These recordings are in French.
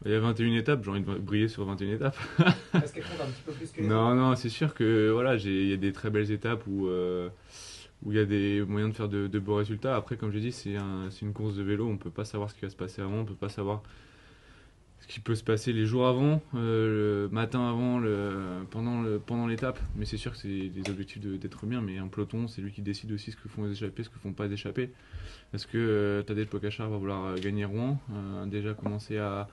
Il y a 21 étapes, j'ai envie de briller sur 21 étapes. Est-ce qu'elle compte un petit peu plus que les autres? Non, c'est sûr que voilà, il y a des très belles étapes où il y a des moyens de faire de beaux résultats. Après, comme j'ai dit, c'est une course de vélo, on peut pas savoir ce qui va se passer avant, on peut pas savoir ce qui peut se passer les jours avant, le matin avant, pendant l'étape. Mais c'est sûr que c'est des objectifs d'être bien, mais un peloton, c'est lui qui décide aussi ce que font les échappés, ce que font pas les échappés. Est-ce que Tadej Pogačar va vouloir gagner Rouen, déjà commencer à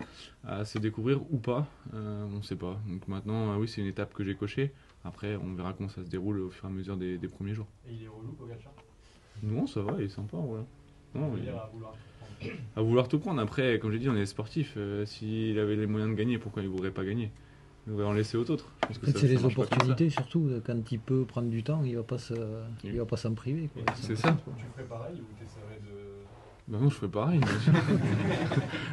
se découvrir ou pas, on ne sait pas. Donc maintenant, oui, c'est une étape que j'ai cochée. Après, on verra comment ça se déroule au fur et à mesure des premiers jours. Et il est relou, Pogacar? Non, ça va, il est sympa, voilà. Non, Il à vouloir tout prendre. à vouloir tout prendre. Après, comme j'ai dit, on est sportif. S'il avait les moyens de gagner, pourquoi il ne voudrait pas gagner? Il devrait en laisser aux autres. Je pense que C'est ça les marche pas comme ça. opportunités surtout, quand il peut prendre du temps, il va pas s'en priver. Quoi. C'est ça. Tu ferais pareil ou tu essaierais de. Bah non, je ferais pareil. Bien sûr.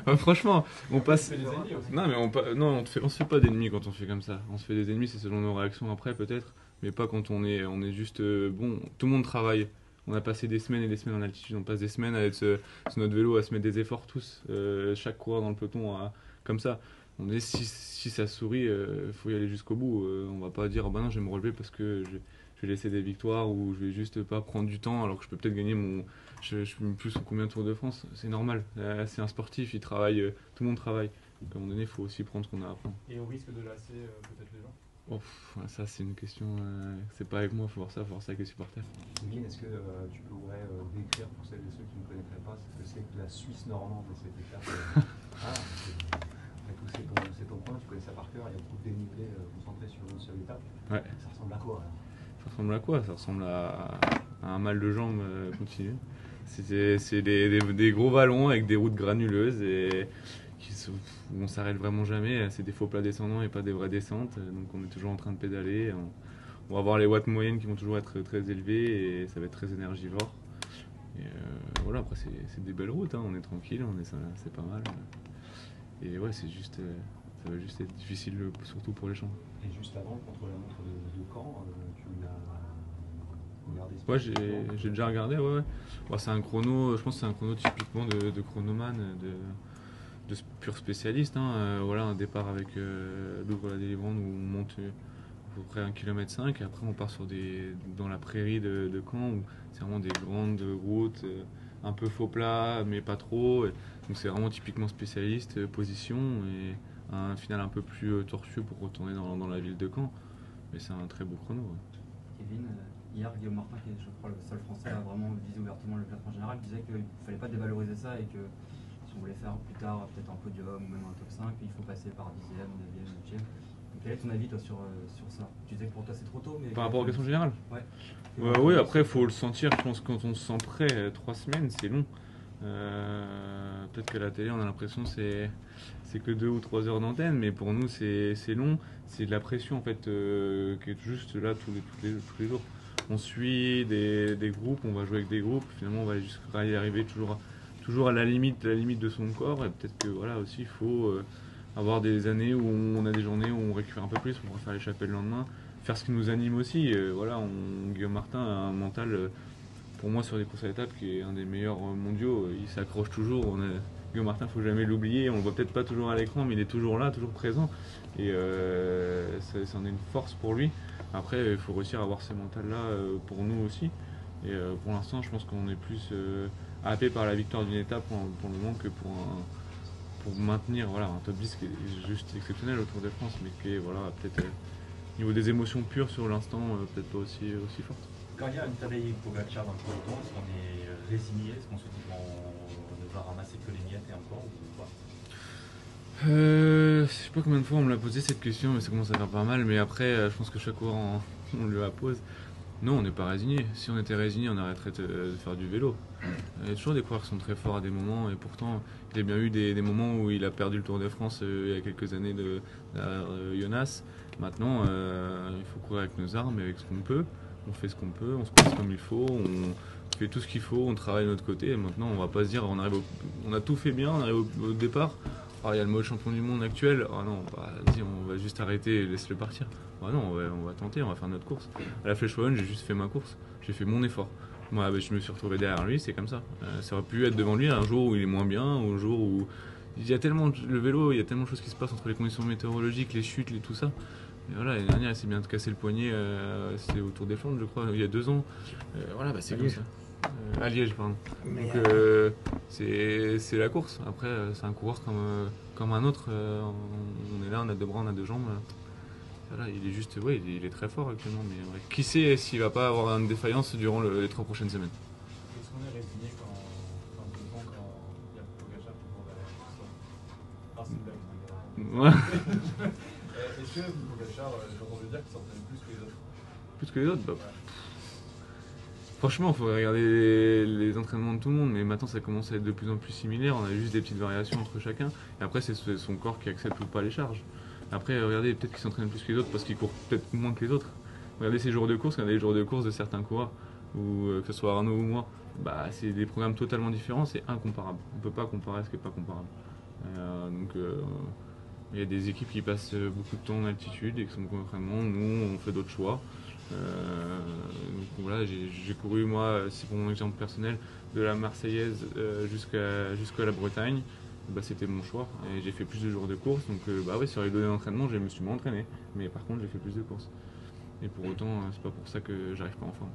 Bah, franchement, on passe. Tu fais des ennemis aussi. Non, mais non, on se fait pas d'ennemis quand on fait comme ça. On se fait des ennemis, c'est selon nos réactions après peut-être, mais pas quand on est juste bon. Tout le monde travaille. On a passé des semaines et des semaines en altitude. On passe des semaines à être sur notre vélo, à se mettre des efforts tous. Chaque coureur dans le peloton, comme ça. Si ça sourit, faut y aller jusqu'au bout. On va pas dire, oh, bah non, je vais me relever parce que je vais laisser des victoires ou je vais juste pas prendre du temps alors que je peux peut-être gagner mon. Je suis plus sur combien de Tours de France, c'est normal. C'est un sportif, il travaille, tout le monde travaille. Donc à un moment donné, il faut aussi prendre ce qu'on a à prendre. Et au risque de lasser peut-être les gens? Oh, ça, c'est une question. C'est pas avec moi, il faut voir ça avec les supporters. Kevin, est-ce que tu pourrais décrire pour celles et ceux qui ne connaîtraient pas ce que c'est que la Suisse normande et cette étape après tout, c'est ton point, tu connais ça par cœur, il y a beaucoup de dénivelé concentré sur une seule étape. Ouais. Ça ressemble à quoi alors? Ça ressemble à quoi? Ça ressemble à un mal de jambe continu. C'est des gros vallons avec des routes granuleuses et où on s'arrête vraiment jamais. C'est des faux plats descendants et pas des vraies descentes. Donc on est toujours en train de pédaler. On va avoir les watts moyennes qui vont toujours être très élevées et ça va être très énergivore. Et voilà, après c'est des belles routes, hein. On est tranquille, c'est pas mal. Et ouais, ça va juste être difficile, surtout pour les gens. Et juste avant, contre la montre de Caen, tu l'as regardé? Ouais, j'ai déjà regardé, ouais. Bon, c'est un chrono, je pense que c'est un chrono typiquement de chronomane, de pur spécialiste. Hein. Voilà, un départ avec Louvre-la-Délivrande où on monte à peu près 1,5 km et après on part dans la prairie de Caen où c'est vraiment des grandes routes, un peu faux plat mais pas trop. Donc c'est vraiment typiquement spécialiste, position et un final un peu plus tortueux pour retourner dans la ville de Caen. Mais c'est un très beau chrono. Ouais. Kevin, hier, Guillaume Martin, qui est je crois le seul français à vraiment viser ouvertement le classement général, disait qu'il ne fallait pas dévaloriser ça et que si on voulait faire plus tard peut-être un podium ou même un top 5, il faut passer par 10e, 9e, 8e. Donc quel est ton avis toi sur ça? Tu disais que pour toi c'est trop tôt, mais. Par rapport au classement général? Ouais. Oui, après il faut le sentir, je pense que quand on se sent prêt, 3 semaines c'est long. Peut-être qu'à la télé on a l'impression que c'est que 2 ou 3 heures d'antenne, mais pour nous c'est long, c'est de la pression en fait qui est juste là tous les jours. On suit des groupes, on va jouer avec des groupes, finalement on va jusqu'à y arriver toujours à la limite de son corps, et peut-être que voilà aussi il faut avoir des années où on a des journées où on récupère un peu plus, on pourra faire l'échappée le lendemain, faire ce qui nous anime aussi. Voilà, Guillaume Martin a un mental pour moi sur des courses à l'étape qui est un des meilleurs mondiaux, il s'accroche toujours. Guillaume Martin, il ne faut jamais l'oublier, on ne le voit peut-être pas toujours à l'écran, mais il est toujours là, toujours présent, et ça en est une force pour lui. Après, il faut réussir à avoir ces mentales-là pour nous aussi. Et pour l'instant, je pense qu'on est plus happé par la victoire d'une étape pour le moment que pour maintenir voilà, un top 10 qui est juste exceptionnel au Tour de France, mais qui est voilà, peut-être au niveau des émotions pures sur l'instant, peut-être pas aussi forte. Quand il y a une Tadej Pogacar dans le peloton, est-ce qu'on est résigné? Est-ce qu'on se dit qu'on ne va ramasser que les miettes et encore ou pas? Je sais pas combien de fois on me l'a posé cette question, mais ça commence à faire pas mal. Mais après, je pense que chaque coureur on lui la pose. Non, on n'est pas résigné. Si on était résigné, on arrêterait de faire du vélo. Il y a toujours des coureurs qui sont très forts à des moments, et pourtant, il a bien eu des moments où il a perdu le Tour de France il y a quelques années de Jonas. Maintenant, il faut courir avec nos armes, avec ce qu'on peut. On fait ce qu'on peut, on se passe comme il faut, on fait tout ce qu'il faut, on travaille de notre côté. Et maintenant, on va pas se dire, on a tout fait bien, on arrive au départ. Il y a le mode champion du monde actuel. Oh non, on va juste arrêter et laisse-le partir. Non, on va tenter, on va faire notre course. À la Flèche Wallonne, j'ai juste fait ma course. J'ai fait mon effort. Moi, bah, je me suis retrouvé derrière lui, c'est comme ça. Ça aurait pu être devant lui un jour où il est moins bien, ou un jour où il y a tellement le vélo, il y a tellement de choses qui se passent entre les conditions météorologiques, les chutes, tout ça. Et voilà, l'année dernière, il s'est bien cassé le poignet, c'était au Tour des Flandres, je crois, il y a 2 ans. Voilà, bah, c'est À comme Liège. ça. À Liège, pardon. Mais, Donc c'est la course. Après, c'est un coureur comme un autre. On est là, on a 2 bras, on a 2 jambes. Voilà, il est juste, ouais, il est très fort actuellement. Mais ouais. Qui sait s'il va pas avoir une défaillance durant les 3 prochaines semaines. Est-ce qu'on est résigné quand il y a Pogacar qui court derrière tout ça? Ah, c'est une blague. Ouais. Est-ce que Pogacar, j'ai entendu dire qu'il s'entraîne plus que les autres? Plus que les autres, bah, Ouais. franchement, il faut regarder les entraînements de tout le monde, mais maintenant ça commence à être de plus en plus similaire. On a juste des petites variations entre chacun. Et après, c'est son corps qui accepte ou pas les charges. Après, regardez, peut-être qu'il s'entraîne plus que les autres parce qu'il court peut-être moins que les autres. Regardez ses jours de course, regardez les jours de course de certains coureurs, ou que ce soit Arnaud ou moi. Bah, c'est des programmes totalement différents, c'est incomparable. On peut pas comparer ce qui n'est pas comparable. Il y a des équipes qui passent beaucoup de temps en altitude et qui sont beaucoup d'entraînement. Nous, on fait d'autres choix. Donc voilà, j'ai couru moi, c'est pour mon exemple personnel, de la Marseillaise jusqu'à la Bretagne. Bah, c'était mon choix et j'ai fait plus de jours de course. Donc bah ouais, sur les données d'entraînement, je me suis moins entraîné. Mais par contre, j'ai fait plus de courses. Et pour autant, c'est pas pour ça que j'arrive pas en forme.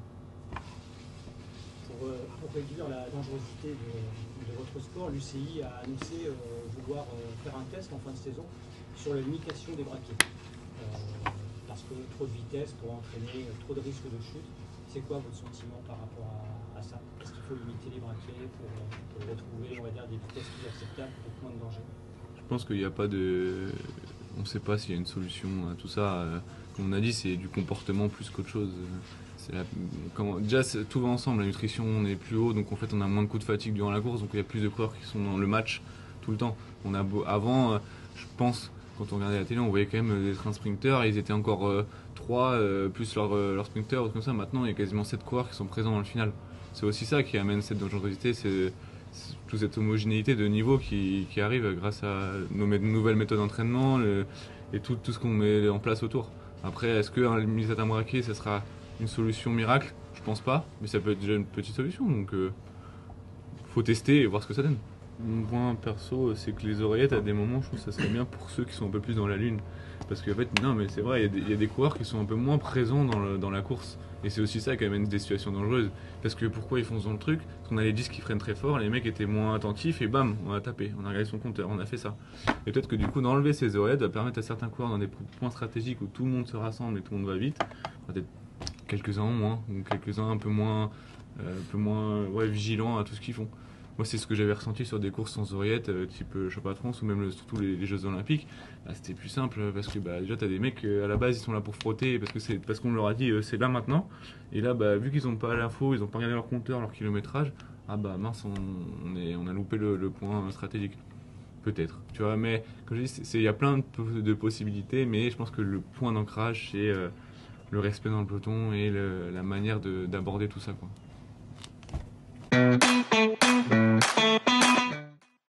Pour réduire la dangerosité de votre sport, l'UCI a annoncé vouloir faire un test en fin de saison sur la limitation des braquets. Parce que trop de vitesse pourrait entraîner trop de risques de chute. C'est quoi votre sentiment par rapport à ça? Est-ce qu'il faut limiter les braquets pour retrouver, on va dire, des vitesses plus acceptables, peut-être moins de danger? Je pense qu'il n'y a pas de. On ne sait pas s'il y a une solution à tout ça. Comme on a dit, c'est du comportement plus qu'autre chose. Déjà, tout va ensemble. La nutrition, on est plus haut, donc en fait, on a moins de coups de fatigue durant la course. Donc il y a plus de coureurs qui sont dans le match tout le temps. Avant, je pense, quand on regardait la télé, on voyait quand même des trains sprinters. Ils étaient encore 3 plus leur sprinter ou comme ça. Maintenant, il y a quasiment 7 coureurs qui sont présents dans le final. C'est aussi ça qui amène cette dangerosité. C'est toute cette homogénéité de niveau qui arrive grâce à nos nouvelles méthodes d'entraînement et tout ce qu'on met en place autour. Après, est-ce qu'un limiteur braquet, ça sera une solution miracle? Je pense pas, mais ça peut être déjà une petite solution. Donc, faut tester et voir ce que ça donne. Mon point perso, c'est que les oreillettes, à des moments, je trouve que ça serait bien pour ceux qui sont un peu plus dans la lune. Parce qu'en fait, non, mais c'est vrai, il y a des coureurs qui sont un peu moins présents dans la course. Et c'est aussi ça qui amène des situations dangereuses. Parce que pourquoi ils foncent dans le truc? Parce qu'on a les disques qui freinent très fort, les mecs étaient moins attentifs et bam, on a tapé, on a regardé son compteur, on a fait ça. Et peut-être que du coup, d'enlever ces oreillettes va permettre à certains coureurs dans des points stratégiques où tout le monde se rassemble et tout le monde va vite, peut-être quelques-uns en moins, ou quelques-uns un peu moins vigilants à tout ce qu'ils font. Moi, c'est ce que j'avais ressenti sur des courses sans oreillettes, type Championnat de France ou même surtout les Jeux Olympiques. Bah, c'était plus simple parce que déjà, tu as des mecs à la base, ils sont là pour frotter parce qu'on leur a dit c'est là maintenant. Et là, vu qu'ils n'ont pas l'info, ils n'ont pas regardé leur compteur, leur kilométrage, ah bah mince, on a loupé le point stratégique. Peut-être, tu vois, mais comme je dis, il y a plein de possibilités, mais je pense que le point d'ancrage, c'est le respect dans le peloton et la manière d'aborder tout ça, quoi.